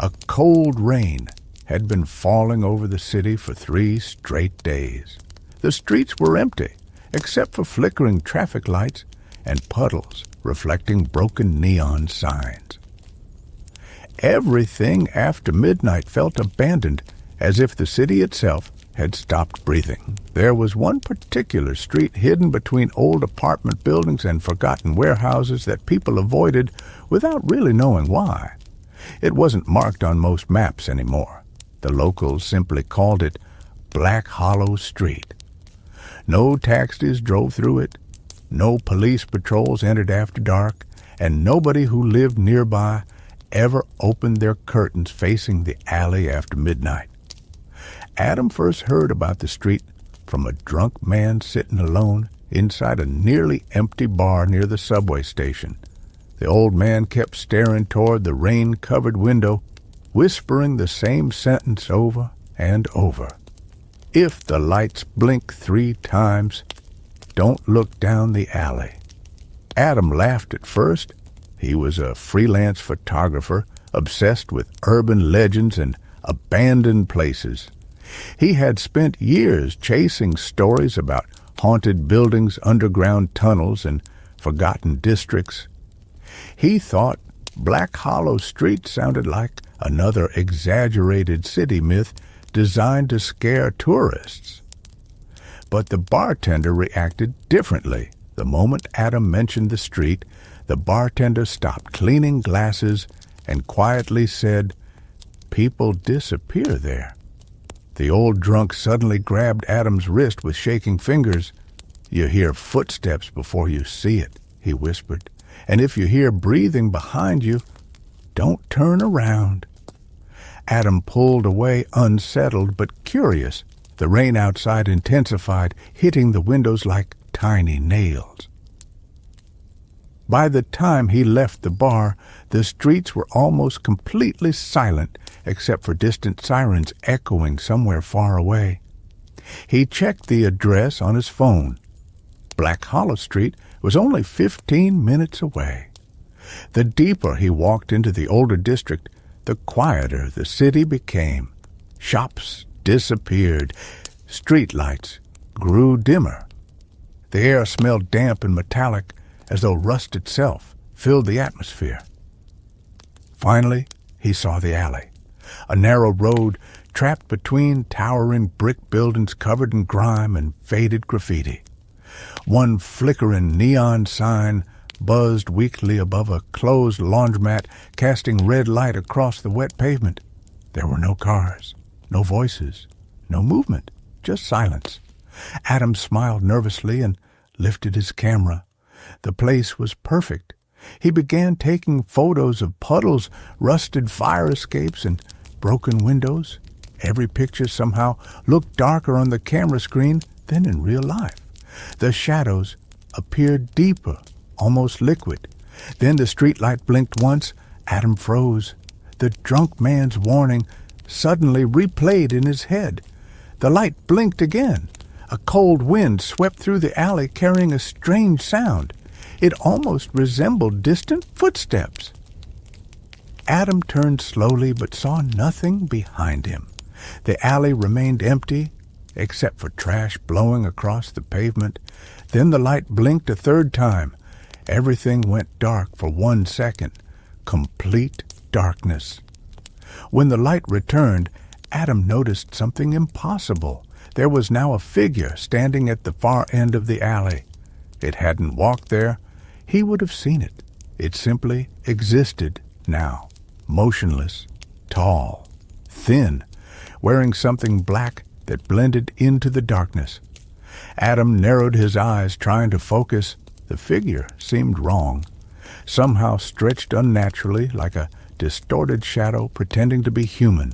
A cold rain had been falling over the city for 3 straight days. The streets were empty, except for flickering traffic lights and puddles reflecting broken neon signs. Everything after midnight felt abandoned, as if the city itself had stopped breathing. There was one particular street hidden between old apartment buildings and forgotten warehouses that people avoided without really knowing why. It wasn't marked on most maps anymore. The locals simply called it Black Hollow Street. No taxis drove through it, no police patrols entered after dark, and nobody who lived nearby ever opened their curtains facing the alley after midnight. Adam first heard about the street from a drunk man sitting alone inside a nearly empty bar near the subway station. The old man kept staring toward the rain-covered window, whispering the same sentence over and over. If the lights blink 3 times, don't look down the alley. Adam laughed at first. He was a freelance photographer, obsessed with urban legends and abandoned places. He had spent years chasing stories about haunted buildings, underground tunnels, and forgotten districts. He thought Black Hollow Street sounded like another exaggerated city myth designed to scare tourists. But the bartender reacted differently. The moment Adam mentioned the street, the bartender stopped cleaning glasses and quietly said, "People disappear there." The old drunk suddenly grabbed Adam's wrist with shaking fingers. "You hear footsteps before you see it," he whispered. "And if you hear breathing behind you, don't turn around." Adam pulled away, unsettled but curious. The rain outside intensified, hitting the windows like tiny nails. By the time he left the bar, the streets were almost completely silent, except for distant sirens echoing somewhere far away. He checked the address on his phone. Black Hollow Street was only 15 minutes away. The deeper he walked into the older district, the quieter the city became. Shops disappeared. Street lights grew dimmer. The air smelled damp and metallic, as though rust itself filled the atmosphere. Finally, he saw the alley, a narrow road trapped between towering brick buildings covered in grime and faded graffiti. One flickering neon sign buzzed weakly above a closed laundromat, casting red light across the wet pavement. There were no cars, no voices, no movement, just silence. Adam smiled nervously and lifted his camera. The place was perfect. He began taking photos of puddles, rusted fire escapes, and broken windows. Every picture somehow looked darker on the camera screen than in real life. The shadows appeared deeper, almost liquid. Then the streetlight blinked once. Adam froze. The drunk man's warning suddenly replayed in his head. The light blinked again. A cold wind swept through the alley carrying a strange sound. It almost resembled distant footsteps. Adam turned slowly but saw nothing behind him. The alley remained empty, except for trash blowing across the pavement. Then the light blinked a third time. Everything went dark for 1 second. Complete darkness. When the light returned, Adam noticed something impossible. There was now a figure standing at the far end of the alley. It hadn't walked there. He would have seen it. It simply existed now, motionless, tall, thin, wearing something black that blended into the darkness. Adam narrowed his eyes, trying to focus. The figure seemed wrong, somehow stretched unnaturally like a distorted shadow pretending to be human.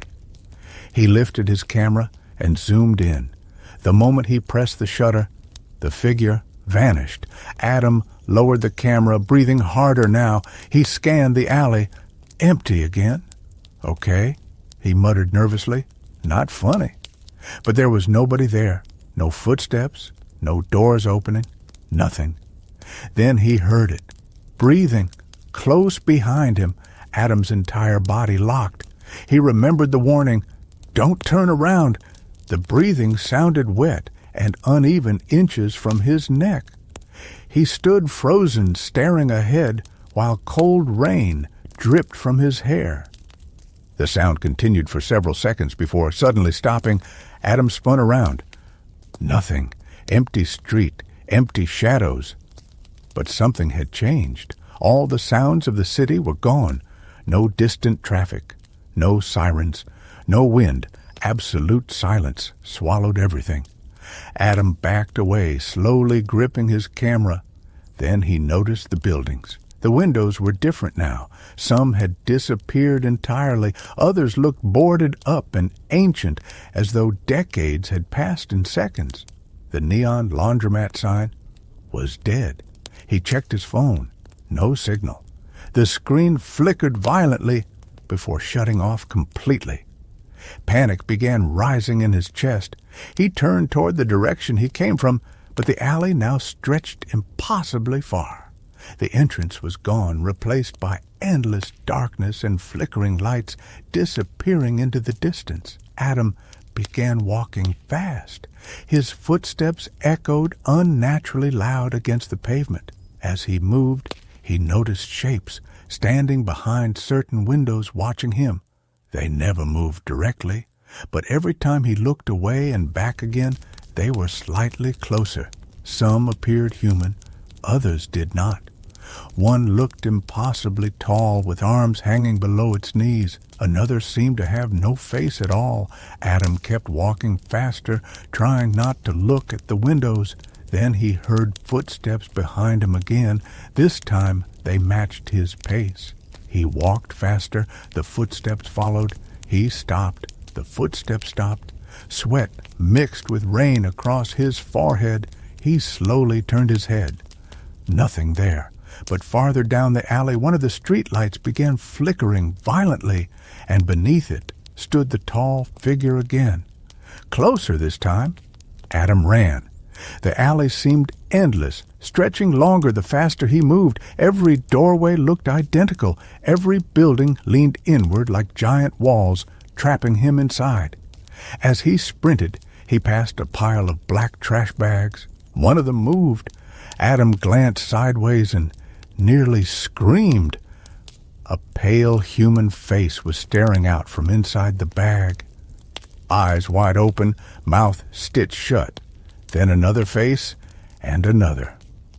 He lifted his camera and zoomed in. The moment he pressed the shutter, the figure vanished. Adam lowered the camera, breathing harder now. He scanned the alley. Empty again. Okay, he muttered nervously. Not funny. But there was nobody there. No footsteps, no doors opening, nothing. Then he heard it, breathing close behind him. Adam's entire body locked. He remembered the warning, "Don't turn around." The breathing sounded wet and uneven inches from his neck. He stood frozen, staring ahead, while cold rain dripped from his hair. The sound continued for several seconds before suddenly stopping. Adam spun around. Nothing. Empty street, empty shadows. But something had changed. All the sounds of the city were gone. No distant traffic, no sirens, no wind. Absolute silence swallowed everything. Adam backed away, slowly gripping his camera. Then he noticed the buildings. The windows were different now. Some had disappeared entirely. Others looked boarded up and ancient, as though decades had passed in seconds. The neon laundromat sign was dead. He checked his phone. No signal. The screen flickered violently before shutting off completely. Panic began rising in his chest. He turned toward the direction he came from, but the alley now stretched impossibly far. The entrance was gone, replaced by endless darkness and flickering lights disappearing into the distance. Adam began walking fast. His footsteps echoed unnaturally loud against the pavement. As he moved, he noticed shapes standing behind certain windows watching him. They never moved directly, but every time he looked away and back again, they were slightly closer. Some appeared human, others did not. One looked impossibly tall, with arms hanging below its knees. Another seemed to have no face at all. Adam kept walking faster, trying not to look at the windows. Then he heard footsteps behind him again. This time they matched his pace. He walked faster. The footsteps followed. He stopped. The footsteps stopped. Sweat mixed with rain across his forehead. He slowly turned his head. Nothing there. But farther down the alley, one of the street lights began flickering violently, and beneath it stood the tall figure again. Closer this time. Adam ran. The alley seemed endless, stretching longer the faster he moved. Every doorway looked identical. Every building leaned inward like giant walls, trapping him inside. As he sprinted, he passed a pile of black trash bags. One of them moved. Adam glanced sideways and nearly screamed. A pale human face was staring out from inside the bag. Eyes wide open, mouth stitched shut. Then another face, and another,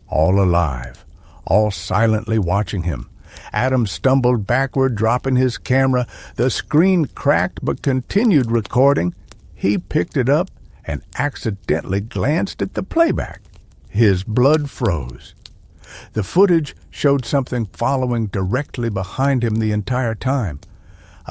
all alive, all silently watching him. Adam stumbled backward, dropping his camera. The screen cracked but continued recording. He picked it up and accidentally glanced at the playback. His blood froze. The footage showed something following directly behind him the entire time.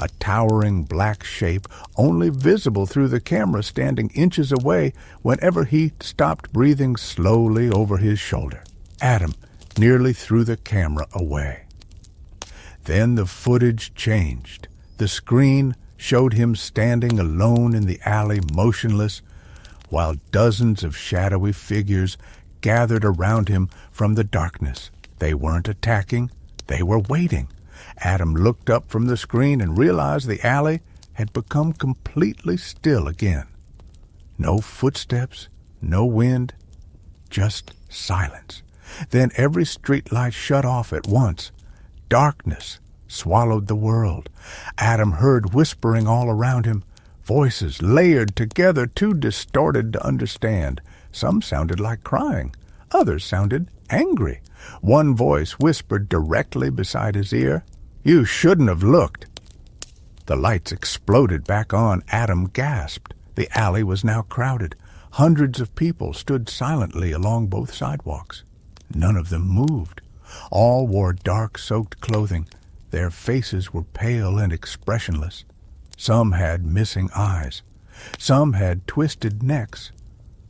A towering black shape, only visible through the camera, standing inches away whenever he stopped breathing slowly over his shoulder. Adam nearly threw the camera away. Then the footage changed. The screen showed him standing alone in the alley, motionless, while dozens of shadowy figures gathered around him from the darkness. They weren't attacking, they were waiting. Adam looked up from the screen and realized the alley had become completely still again. No footsteps, no wind, just silence. Then every street light shut off at once. Darkness swallowed the world. Adam heard whispering all around him, voices layered together, too distorted to understand. Some sounded like crying. Others sounded angry. One voice whispered directly beside his ear, "You shouldn't have looked." The lights exploded back on. Adam gasped. The alley was now crowded. Hundreds of people stood silently along both sidewalks. None of them moved. All wore dark-soaked clothing. Their faces were pale and expressionless. Some had missing eyes. Some had twisted necks.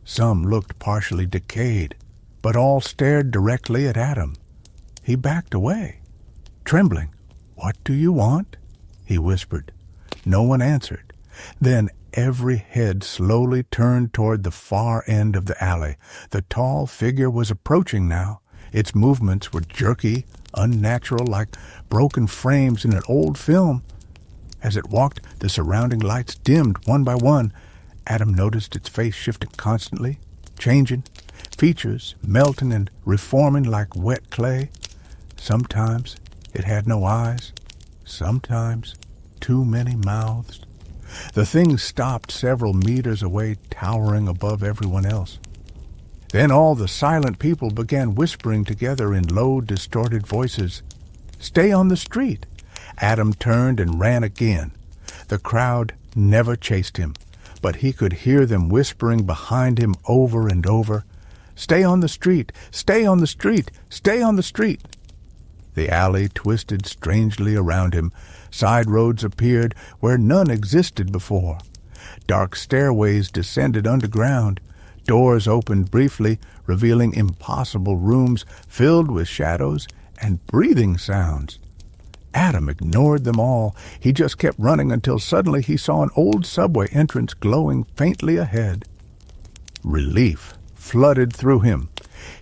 Some looked partially decayed, but all stared directly at Adam. He backed away, trembling. "What do you want?" he whispered. No one answered. Then every head slowly turned toward the far end of the alley. The tall figure was approaching now. Its movements were jerky, unnatural, like broken frames in an old film. As it walked, the surrounding lights dimmed one by one. Adam noticed its face shifting constantly, changing, features melting and reforming like wet clay. Sometimes it had no eyes, sometimes too many mouths. The thing stopped several meters away, towering above everyone else. Then all the silent people began whispering together in low, distorted voices. "Stay on the street." Adam turned and ran again. The crowd never chased him, but he could hear them whispering behind him over and over. "Stay on the street! Stay on the street! Stay on the street!" The alley twisted strangely around him. Side roads appeared where none existed before. Dark stairways descended underground. Doors opened briefly, revealing impossible rooms filled with shadows and breathing sounds. Adam ignored them all. He just kept running until suddenly he saw an old subway entrance glowing faintly ahead. Relief flooded through him.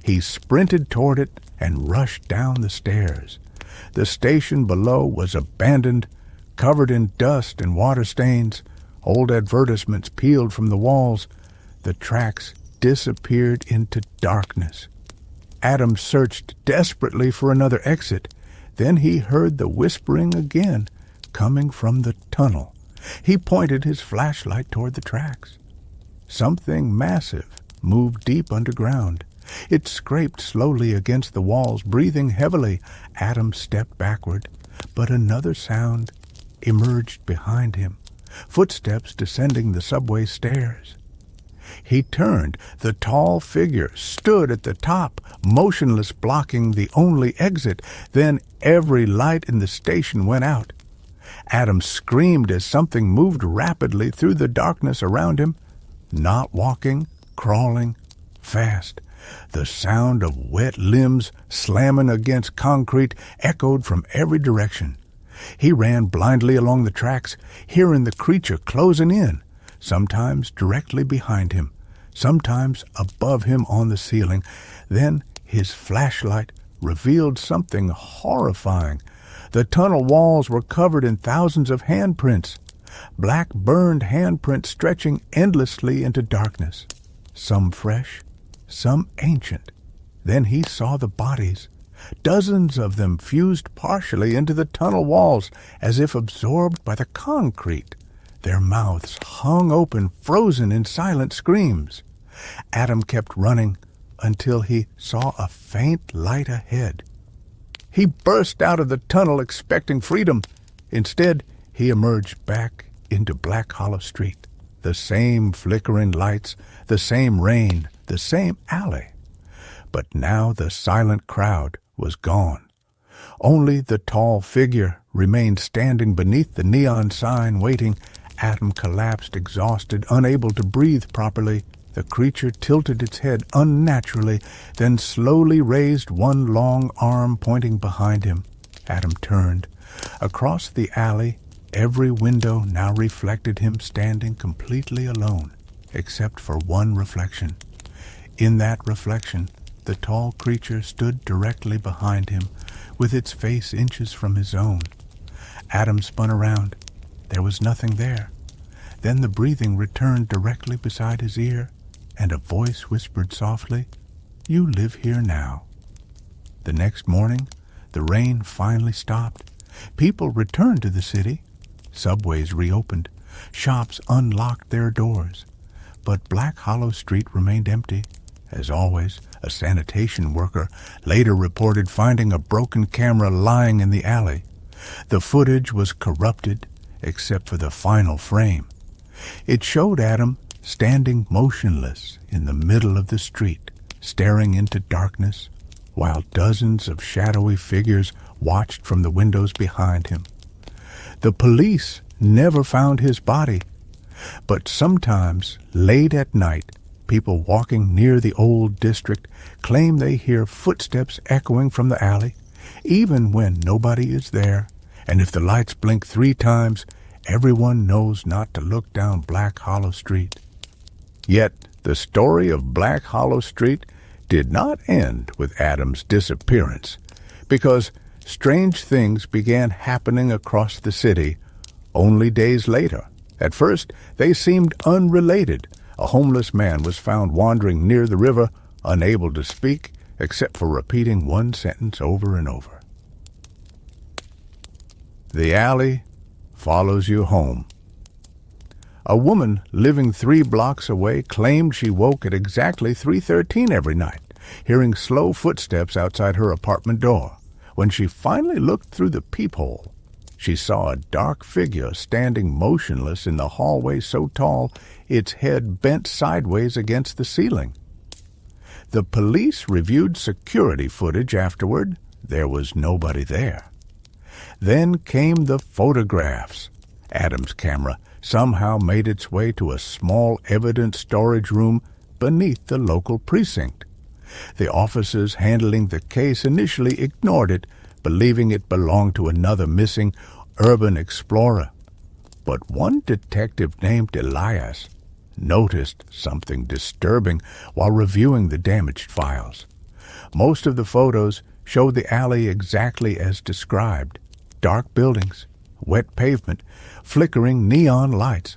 He sprinted toward it and rushed down the stairs. The station below was abandoned, covered in dust and water stains. Old advertisements peeled from the walls. The tracks disappeared into darkness. Adam searched desperately for another exit. Then he heard the whispering again, coming from the tunnel. He pointed his flashlight toward the tracks. Something massive moved deep underground. It scraped slowly against the walls, breathing heavily. Adam stepped backward, but another sound emerged behind him. Footsteps descending the subway stairs. He turned. The tall figure stood at the top, motionless, blocking the only exit. Then every light in the station went out. Adam screamed as something moved rapidly through the darkness around him. Not walking, crawling, fast. The sound of wet limbs slamming against concrete echoed from every direction. He ran blindly along the tracks, hearing the creature closing in, sometimes directly behind him, sometimes above him on the ceiling. Then his flashlight revealed something horrifying. The tunnel walls were covered in thousands of handprints, black burned handprints stretching endlessly into darkness, some fresh, some ancient. Then he saw the bodies. Dozens of them fused partially into the tunnel walls, as if absorbed by the concrete. Their mouths hung open, frozen in silent screams. Adam kept running until he saw a faint light ahead. He burst out of the tunnel expecting freedom. Instead, he emerged back into Black Hollow Street. The same flickering lights, the same rain, the same alley. But now the silent crowd was gone. Only the tall figure remained standing beneath the neon sign, waiting. Adam collapsed, exhausted, unable to breathe properly. The creature tilted its head unnaturally, then slowly raised one long arm pointing behind him. Adam turned. Across the alley, every window now reflected him standing completely alone, except for one reflection. In that reflection, the tall creature stood directly behind him, with its face inches from his own. Adam spun around. There was nothing there. Then the breathing returned directly beside his ear, and a voice whispered softly, "You live here now." The next morning, the rain finally stopped. People returned to the city. Subways reopened. Shops unlocked their doors. But Black Hollow Street remained empty. As always, a sanitation worker later reported finding a broken camera lying in the alley. The footage was corrupted, except for the final frame. It showed Adam standing motionless in the middle of the street, staring into darkness, while dozens of shadowy figures watched from the windows behind him. The police never found his body, but sometimes, late at night, people walking near the old district claim they hear footsteps echoing from the alley, even when nobody is there, and if the lights blink 3 times, everyone knows not to look down Black Hollow Street. Yet the story of Black Hollow Street did not end with Adam's disappearance, because strange things began happening across the city only days later. At first, they seemed unrelated. A homeless man was found wandering near the river, unable to speak except for repeating one sentence over and over. The alley follows you home. A woman living 3 blocks away claimed she woke at exactly 3:13 every night, hearing slow footsteps outside her apartment door. When she finally looked through the peephole, she saw a dark figure standing motionless in the hallway so tall its head bent sideways against the ceiling. The police reviewed security footage afterward. There was nobody there. Then came the photographs. Adam's camera somehow made its way to a small evidence storage room beneath the local precinct. The officers handling the case initially ignored it, believing it belonged to another missing urban explorer. But one detective named Elias noticed something disturbing while reviewing the damaged files. Most of the photos showed the alley exactly as described: dark buildings, wet pavement, flickering neon lights.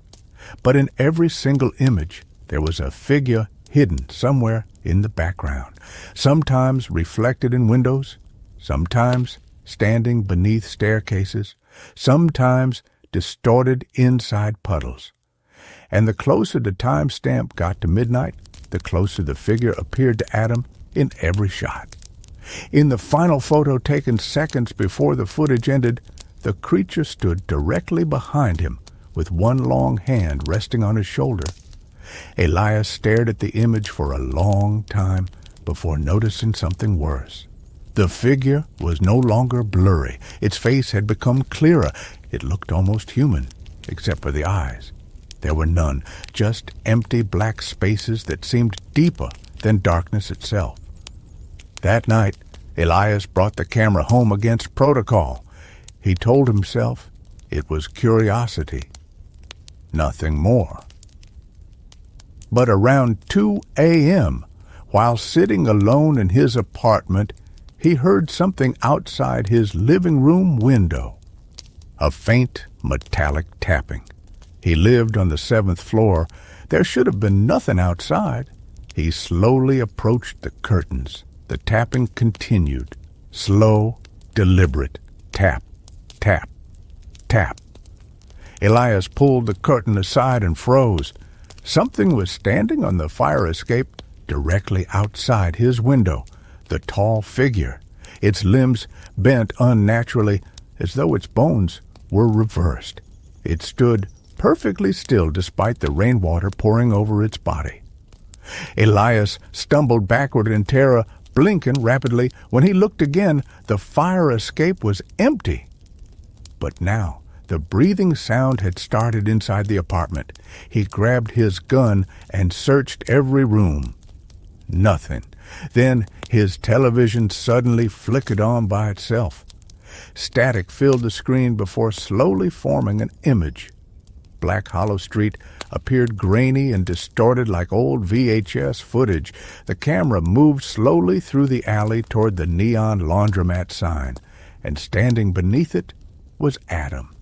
But in every single image, there was a figure hidden somewhere in the background, sometimes reflected in windows, sometimes standing beneath staircases, sometimes distorted inside puddles. And the closer the timestamp got to midnight, the closer the figure appeared to Adam in every shot. In the final photo taken seconds before the footage ended, the creature stood directly behind him with one long hand resting on his shoulder. Elias stared at the image for a long time before noticing something worse. The figure was no longer blurry. Its face had become clearer. It looked almost human, except for the eyes. There were none, just empty black spaces that seemed deeper than darkness itself. That night, Elias brought the camera home against protocol. He told himself it was curiosity, nothing more. But around 2 a.m., while sitting alone in his apartment, he heard something outside his living room window. A faint, metallic tapping. He lived on the 7th floor. There should have been nothing outside. He slowly approached the curtains. The tapping continued. Slow, deliberate. Tap, tap, tap. Elias pulled the curtain aside and froze. Something was standing on the fire escape directly outside his window. The tall figure, its limbs bent unnaturally as though its bones were reversed. It stood perfectly still despite the rainwater pouring over its body. Elias stumbled backward in terror, blinking rapidly. When he looked again, the fire escape was empty. But now the breathing sound had started inside the apartment. He grabbed his gun and searched every room. Nothing. Then his television suddenly flickered on by itself. Static filled the screen before slowly forming an image. Black Hollow Street appeared grainy and distorted like old VHS footage. The camera moved slowly through the alley toward the neon laundromat sign, and standing beneath it was Adam.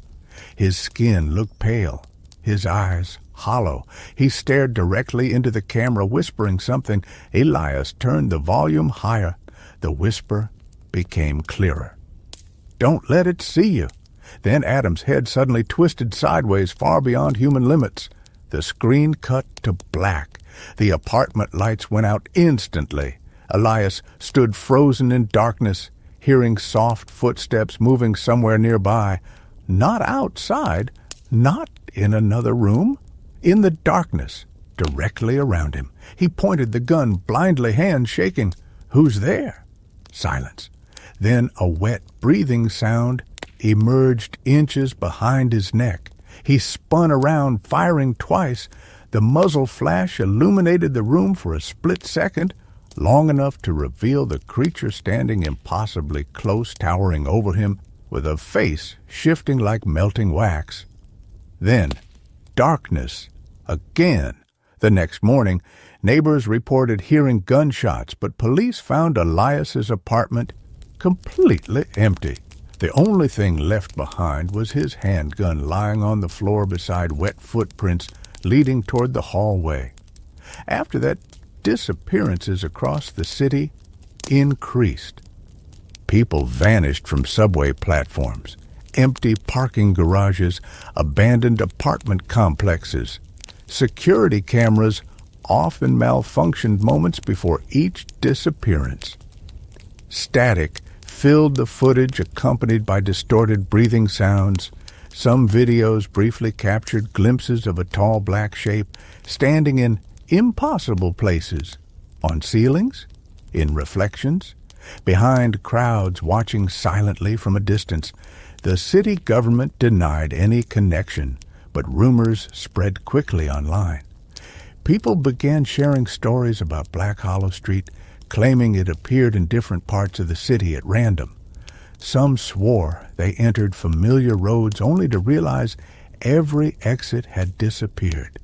His skin looked pale, his eyes hollow. He stared directly into the camera, whispering something. Elias turned the volume higher. The whisper became clearer. "Don't let it see you." Then Adam's head suddenly twisted sideways far beyond human limits. The screen cut to black. The apartment lights went out instantly. Elias stood frozen in darkness, hearing soft footsteps moving somewhere nearby. Not outside, not in another room. In the darkness, directly around him. He pointed the gun, blindly, hands shaking. "Who's there?" Silence. Then a wet breathing sound emerged inches behind his neck. He spun around, firing twice. The muzzle flash illuminated the room for a split second, long enough to reveal the creature standing impossibly close, towering over him, with a face shifting like melting wax. Then, darkness again. The next morning, neighbors reported hearing gunshots, but police found Elias's apartment completely empty. The only thing left behind was his handgun lying on the floor beside wet footprints leading toward the hallway. After that, disappearances across the city increased. People vanished from subway platforms, empty parking garages, abandoned apartment complexes. Security cameras often malfunctioned moments before each disappearance. Static filled the footage, accompanied by distorted breathing sounds. Some videos briefly captured glimpses of a tall black shape standing in impossible places, on ceilings, in reflections, behind crowds watching silently from a distance. The city government denied any connection, but rumors spread quickly online. People began sharing stories about Black Hollow Street, claiming it appeared in different parts of the city at random. Some swore they entered familiar roads only to realize every exit had disappeared.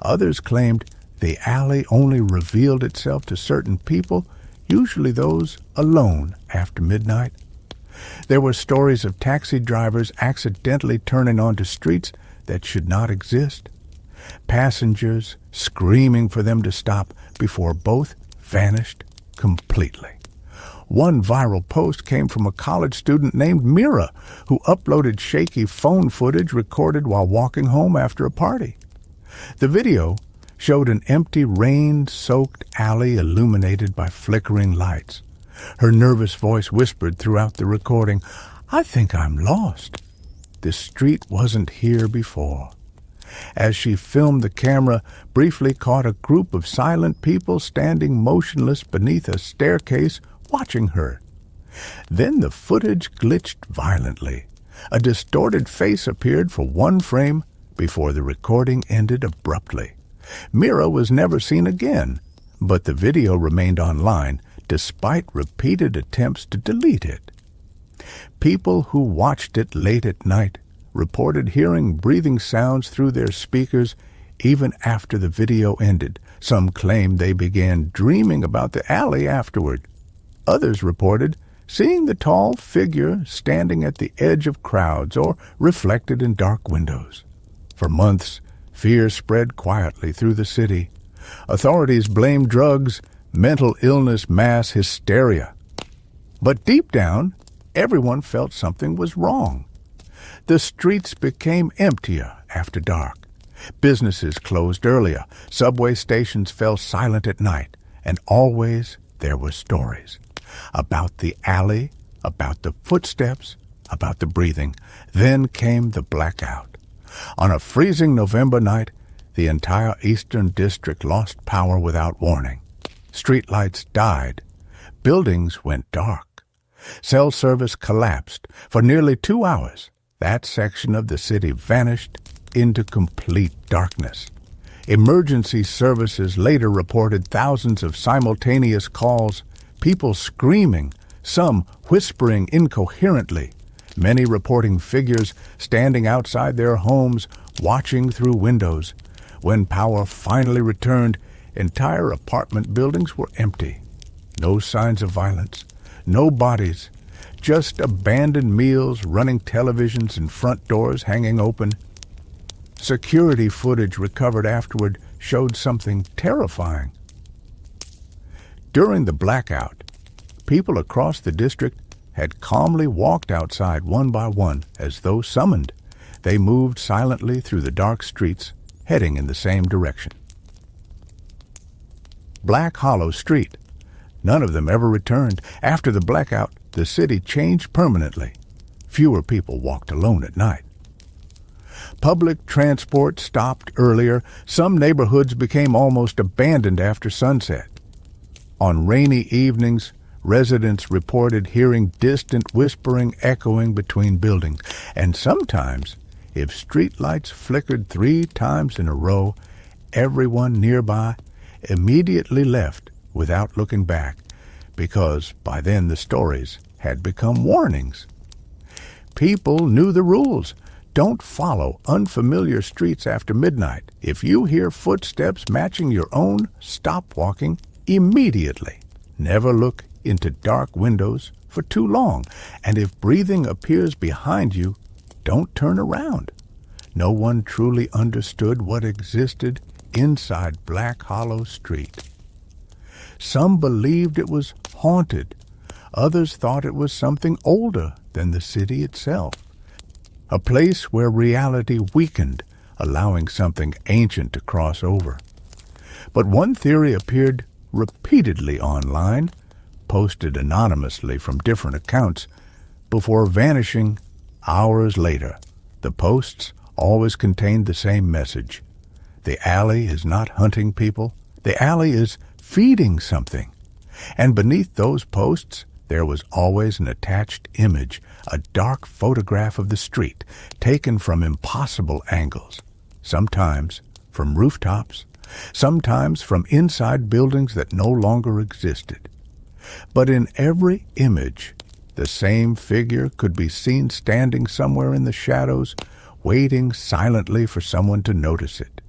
Others claimed the alley only revealed itself to certain people, usually those alone after midnight. There were stories of taxi drivers accidentally turning onto streets that should not exist, passengers screaming for them to stop before both vanished completely. One viral post came from a college student named Mira, who uploaded shaky phone footage recorded while walking home after a party. The video showed an empty, rain-soaked alley illuminated by flickering lights. Her nervous voice whispered throughout the recording, "I think I'm lost. This street wasn't here before." As she filmed, the camera briefly caught a group of silent people standing motionless beneath a staircase watching her. Then the footage glitched violently. A distorted face appeared for one frame before the recording ended abruptly. Mira was never seen again, but the video remained online despite repeated attempts to delete it. People who watched it late at night reported hearing breathing sounds through their speakers even after the video ended. Some claimed they began dreaming about the alley afterward. Others reported seeing the tall figure standing at the edge of crowds or reflected in dark windows. For months, fear spread quietly through the city. Authorities blamed drugs, mental illness, mass hysteria. But deep down, everyone felt something was wrong. The streets became emptier after dark. Businesses closed earlier. Subway stations fell silent at night. And always there were stories about the alley, about the footsteps, about the breathing. Then came the blackout. On a freezing November night, the entire Eastern District lost power without warning. Streetlights died. Buildings went dark. Cell service collapsed. For nearly 2 hours, that section of the city vanished into complete darkness. Emergency services later reported thousands of simultaneous calls, people screaming, some whispering incoherently, many reporting figures standing outside their homes, watching through windows. When power finally returned, entire apartment buildings were empty. No signs of violence, no bodies, just abandoned meals, running televisions, and front doors hanging open. Security footage recovered afterward showed something terrifying. During the blackout, people across the district had calmly walked outside one by one as though summoned. They moved silently through the dark streets, heading in the same direction. Black Hollow Street. None of them ever returned. After the blackout, the city changed permanently. Fewer people walked alone at night. Public transport stopped earlier. Some neighborhoods became almost abandoned after sunset. On rainy evenings, residents reported hearing distant whispering echoing between buildings. And sometimes, if streetlights flickered 3 times in a row, everyone nearby immediately left without looking back, because by then the stories had become warnings. People knew the rules. Don't follow unfamiliar streets after midnight. If you hear footsteps matching your own, stop walking immediately. Never look into dark windows for too long, and if breathing appears behind you, don't turn around. No one truly understood what existed inside Black Hollow Street. Some believed it was haunted. Others thought it was something older than the city itself, a place where reality weakened, allowing something ancient to cross over. But one theory appeared repeatedly online, posted anonymously from different accounts, before vanishing hours later. The posts always contained the same message. The alley is not hunting people. The alley is feeding something. And beneath those posts, there was always an attached image, a dark photograph of the street, taken from impossible angles, sometimes from rooftops, sometimes from inside buildings that no longer existed. But in every image, the same figure could be seen standing somewhere in the shadows, waiting silently for someone to notice it.